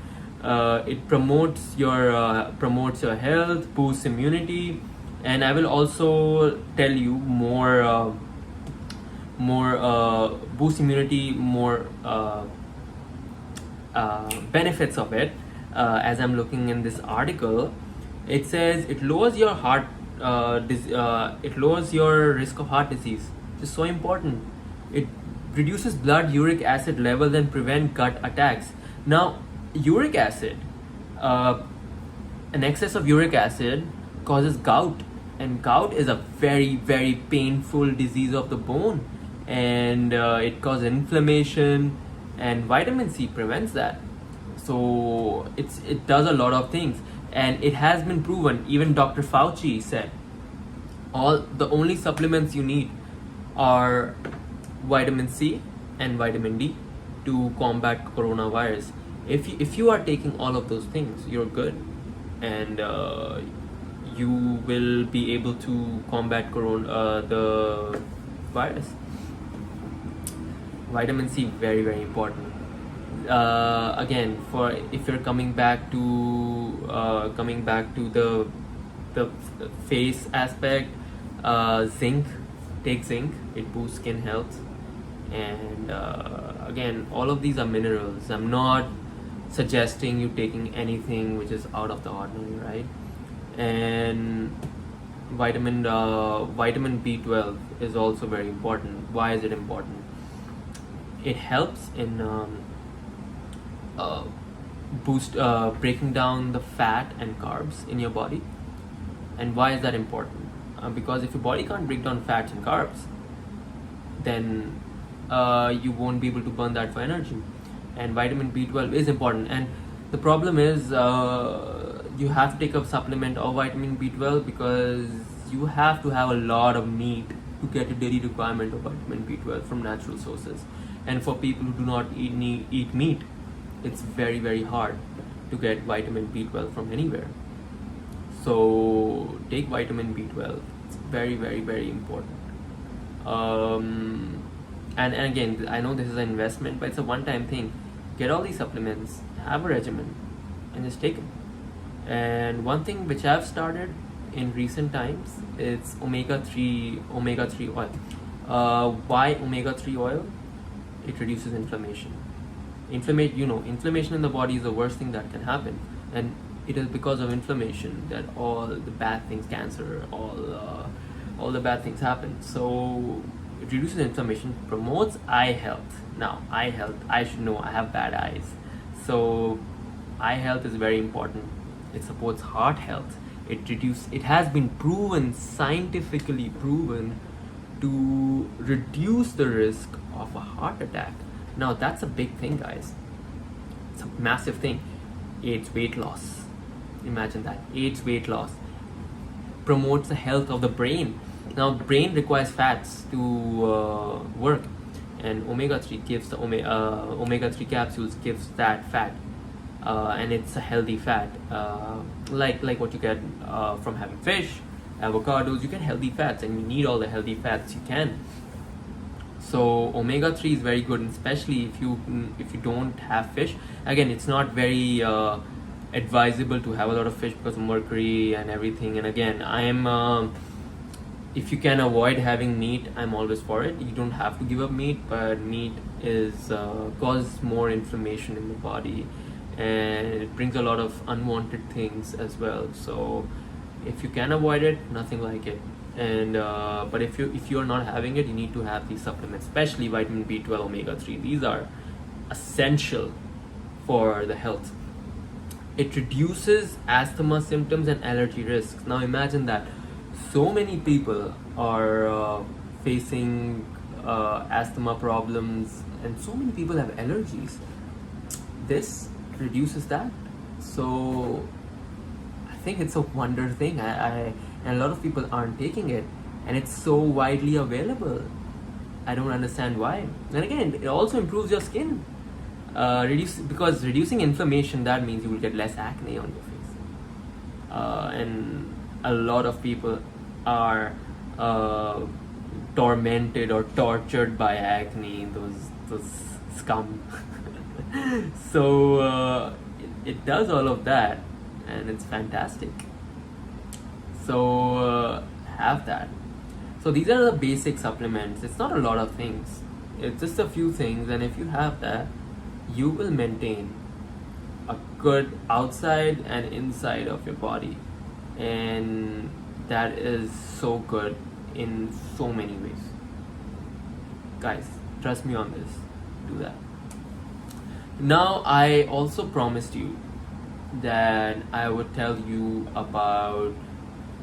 It promotes your health, boosts immunity. And I will also tell you more boost immunity, more benefits of it. As I'm looking in this article, it says it lowers your it lowers your risk of heart disease, which is so important. It reduces blood uric acid levels and prevent gut attacks. Now, uric acid, an excess of uric acid causes gout, and gout is a very, very painful disease of the bone, and it causes inflammation, and vitamin C prevents that. So it does a lot of things, and it has been proven. Even Dr. Fauci said the only supplements you need are vitamin C and vitamin D to combat coronavirus. If you are taking all of those things, you're good, and you will be able to combat the virus. Vitamin C, very, very important. Again, for if you're coming back to the face aspect, zinc. Take zinc. It boosts skin health, and again, all of these are minerals. I'm not suggesting you taking anything which is out of the ordinary, right? And vitamin B12 is also very important. Why is it important? It helps in breaking down the fat and carbs in your body. And why is that important? Because if your body can't break down fats and carbs, then you won't be able to burn that for energy. And vitamin B12 is important. And the problem is you have to take a supplement of vitamin B12 because you have to have a lot of meat to get a daily requirement of vitamin B12 from natural sources. And for people who do not eat meat, it's very, very hard to get vitamin B12 from anywhere. So take vitamin B12. It's very, very, very important. And again, I know this is an investment, but it's a one-time thing. Get all these supplements, have a regimen, and just take them. And one thing which I've started in recent times is omega-3 oil. Why omega-3 oil? It reduces inflammation. Inflammation in the body is the worst thing that can happen, and it is because of inflammation that all the bad things, cancer, all the bad things happen. So it reduces inflammation, promotes eye health. Now, eye health, I should know, I have bad eyes. So eye health is very important. It supports heart health. It has been proven, scientifically proven, to reduce the risk of a heart attack. Now that's a big thing, guys. It's a massive thing. Aids weight loss. Imagine that. Aids weight loss. Promotes the health of the brain. Now the brain requires fats to work, and omega-3 gives the omega-3 capsules gives that fat, and it's a healthy fat, like what you get from having fish, avocados. You get healthy fats, and you need all the healthy fats you can. So omega-3 is very good, and especially if you don't have fish. Again, it's not very advisable to have a lot of fish because of mercury and everything. And again, if you can avoid having meat, I'm always for it. You don't have to give up meat, but meat is causes more inflammation in the body, and it brings a lot of unwanted things as well. So if you can avoid it, nothing like it. And but if you're not having it, you need to have these supplements, especially vitamin B12, omega-3. These are essential for the health. It reduces asthma symptoms and allergy risks. Now imagine that so many people are facing asthma problems, and so many people have allergies. This reduces that. So I think it's a wonder thing. And a lot of people aren't taking it, and it's so widely available. I don't understand why. And again, it also improves your skin. Because reducing inflammation, that means you will get less acne on your face. And a lot of people are tormented or tortured by acne, those scum. So it does all of that, and it's fantastic. So have that. So these are the basic supplements. It's not a lot of things. It's just a few things, and if you have that, you will maintain a good outside and inside of your body, and that is so good in so many ways. Guys, trust me on this. Do that. Now, I also promised you that I would tell you about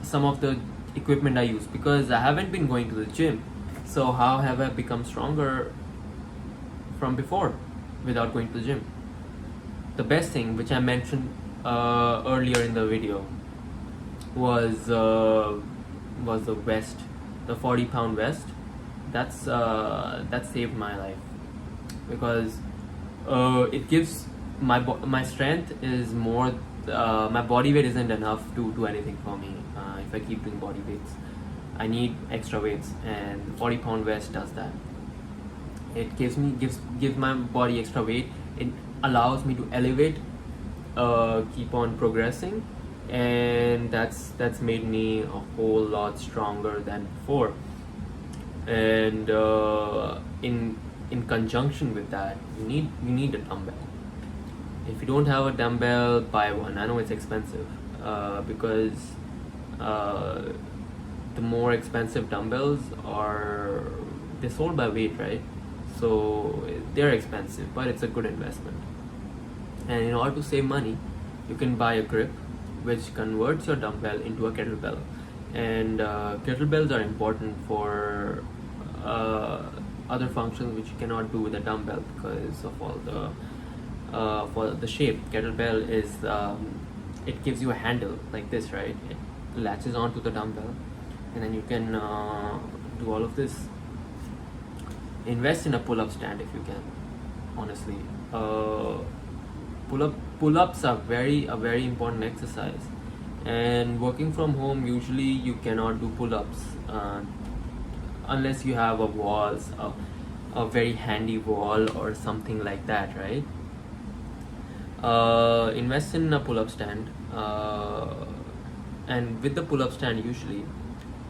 some of the equipment I use, because I haven't been going to the gym. So how have I become stronger from before without going to the gym? The best thing, which I mentioned earlier in the video, was the vest, the 40-pound vest. That saved my life, because it gives my strength is more. My body weight isn't enough to do anything for me. If I keep doing body weights, I need extra weights, and 40-pound vest does that. It gives my body extra weight. It allows me to elevate, keep on progressing, and that's made me a whole lot stronger than before. And in conjunction with that, you need a dumbbell. If you don't have a dumbbell, buy one. I know it's expensive, because the more expensive dumbbells they're sold by weight, right? So they're expensive, but it's a good investment. And in order to save money, you can buy a grip which converts your dumbbell into a kettlebell. And kettlebells are important for other functions which you cannot do with a dumbbell because of all for the shape. Kettlebell is it gives you a handle like this, right? It latches onto the dumbbell, and then you can do all of this. Invest in a pull-up stand if you can, honestly. pull-ups are a very important exercise, and working from home usually you cannot do pull-ups unless you have a very handy wall or something like that, right? Invest in a pull-up stand, and with the pull-up stand usually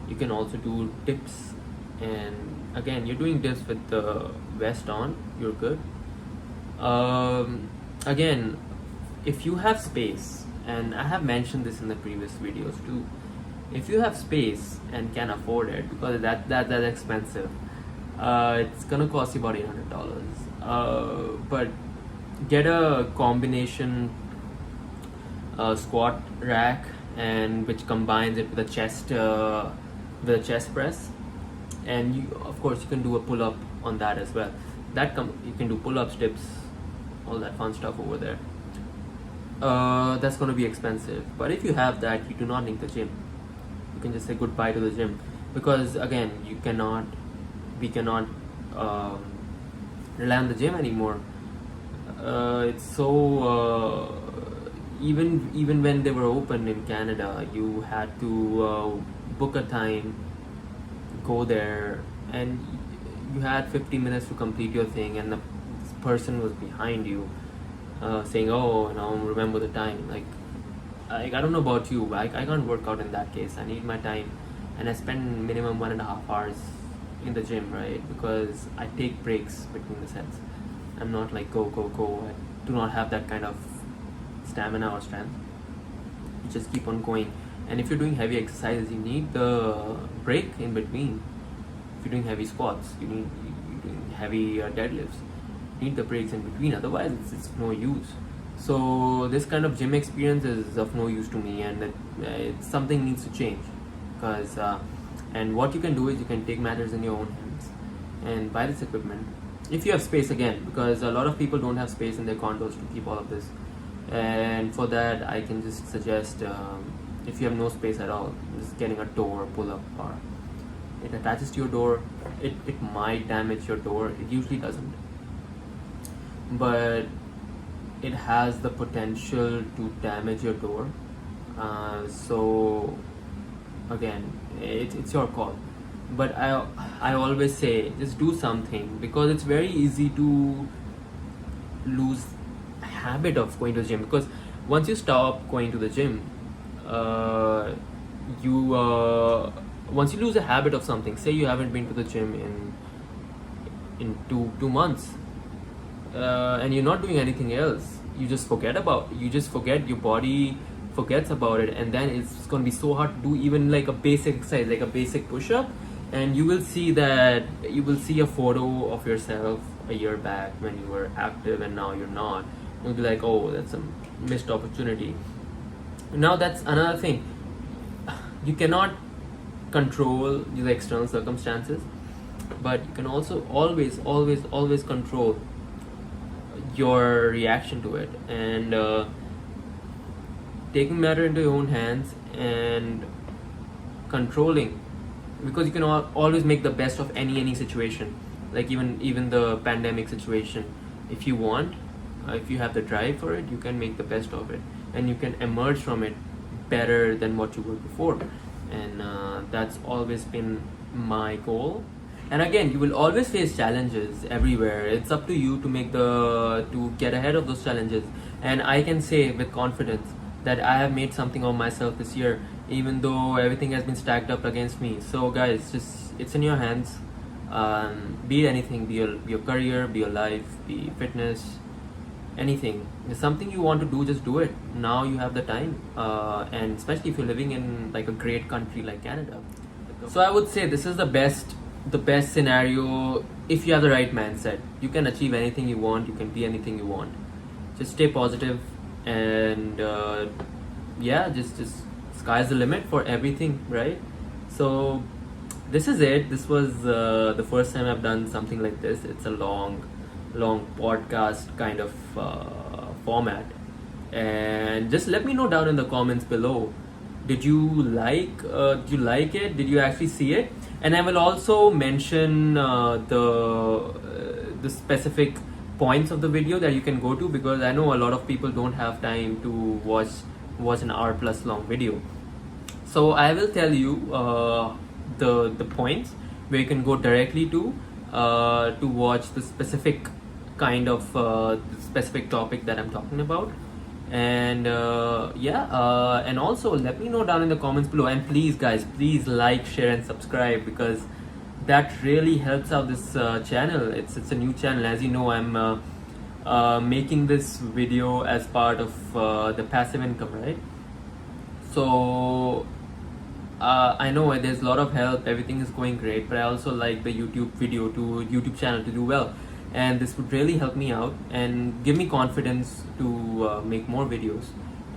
you can also do dips. And again, you're doing dips with the vest on, you're good. Again, if you have space, and I have mentioned this in the previous videos too, if you have space and can afford it, because that's expensive, it's gonna cost you about $800. But get a combination squat rack, and which combines it with a chest press, and of course you can do a pull up on that as well. You can do pull ups, dips, all that fun stuff over there. That's going to be expensive, but if you have that, you do not need the gym. You can just say goodbye to the gym, because again, we cannot rely on the gym anymore. It's so even when they were open in Canada, you had to book a time, go there, and you had 50 minutes to complete your thing, and the person was behind you saying, oh, remember the time. Like I don't know about you, but I can't work out in that case. I need my time, and I spend minimum 1.5 hours in the gym, right? Because I take breaks between the sets. I'm not like go. I do not have that kind of stamina or strength. You just keep on going. And if you're doing heavy exercises, you need the break in between. If you're doing heavy squats, you're doing heavy deadlifts, you need the breaks in between. Otherwise, it's no use. So this kind of gym experience is of no use to me, and something needs to change. Because and what you can do is you can take matters in your own hands and buy this equipment if you have space, again, because a lot of people don't have space in their condos to keep all of this. And for that, I can just suggest, if you have no space at all, just getting a door pull-up bar. It attaches to your door. It might damage your door. It usually doesn't, but it has the potential to damage your door. So again, it's your call. But I always say, just do something, because it's very easy to lose habit of going to the gym. Because once you stop going to the gym, once you lose a habit of something, say you haven't been to the gym in two months, and you're not doing anything else, you just forget, your body forgets about it, and then it's going to be so hard to do even like a basic exercise, like a basic push-up. And you will see a photo of yourself a year back when you were active, and now you're not. You'll be like, oh, that's a missed opportunity. Now that's another thing. You cannot control the external circumstances, but you can also always control your reaction to it, and taking matter into your own hands and controlling, because you can always make the best of any situation, like even the pandemic situation. If you want, if you have the drive for it, you can make the best of it, and you can emerge from it better than what you were before. And that's always been my goal. And again, you will always face challenges everywhere. It's up to you to get ahead of those challenges. And I can say with confidence that I have made something of myself this year, even though everything has been stacked up against me. So guys, it's in your hands. Be it anything, be your career, be your life, be fitness, anything. If something you want to do, just do it. Now you have the time, and especially if you're living in like a great country like Canada. So I would say this is the best scenario. If you have the right mindset, you can achieve anything you want, you can be anything you want. Just stay positive, and just sky's the limit for everything, right? So this is it. This was the first time I've done something like this. It's a long podcast kind of format, and just let me know down in the comments below. Did you like it? Did you actually see it? And I will also mention the specific points of the video that you can go to, because I know a lot of people don't have time to watch an hour plus long video. So I will tell you the points where you can go directly to watch the specific kind of specific topic that I'm talking about. And and also let me know down in the comments below, and please guys, please like, share and subscribe, because that really helps out this channel. It's a new channel, as you know. I'm making this video as part of the passive income, right? So I know there's a lot of help, everything is going great, but I also like the YouTube channel to do well, and this would really help me out and give me confidence to make more videos.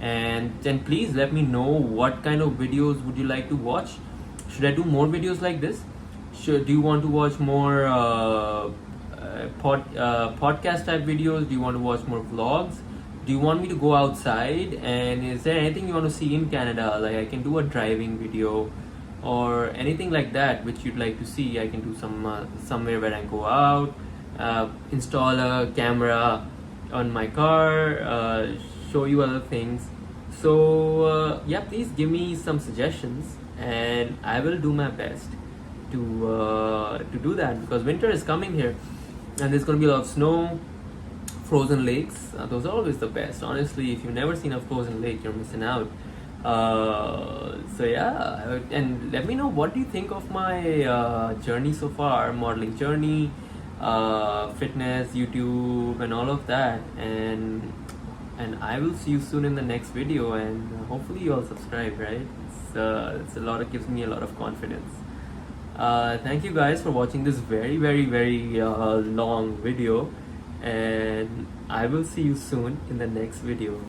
And then please let me know what kind of videos would you like to watch. Should I do more videos like this? Do you want to watch more podcast type videos? Do you want to watch more vlogs? Do you want me to go outside? And is there anything you want to see in Canada? Like I can do a driving video or anything like that which you'd like to see. I can do some somewhere where I go out, install a camera on my car, show you other things. So yeah, please give me some suggestions and I will do my best to do that, because winter is coming here and there's going to be a lot of snow, frozen lakes. Those are always the best. Honestly, if you've never seen a frozen lake, you're missing out. So yeah, and let me know what do you think of my journey so far, modeling journey, fitness, YouTube and all of that. And I will see you soon in the next video, and hopefully you all subscribe, right? It's a lot, it gives me a lot of confidence. Thank you guys for watching this very long video, and I will see you soon in the next video.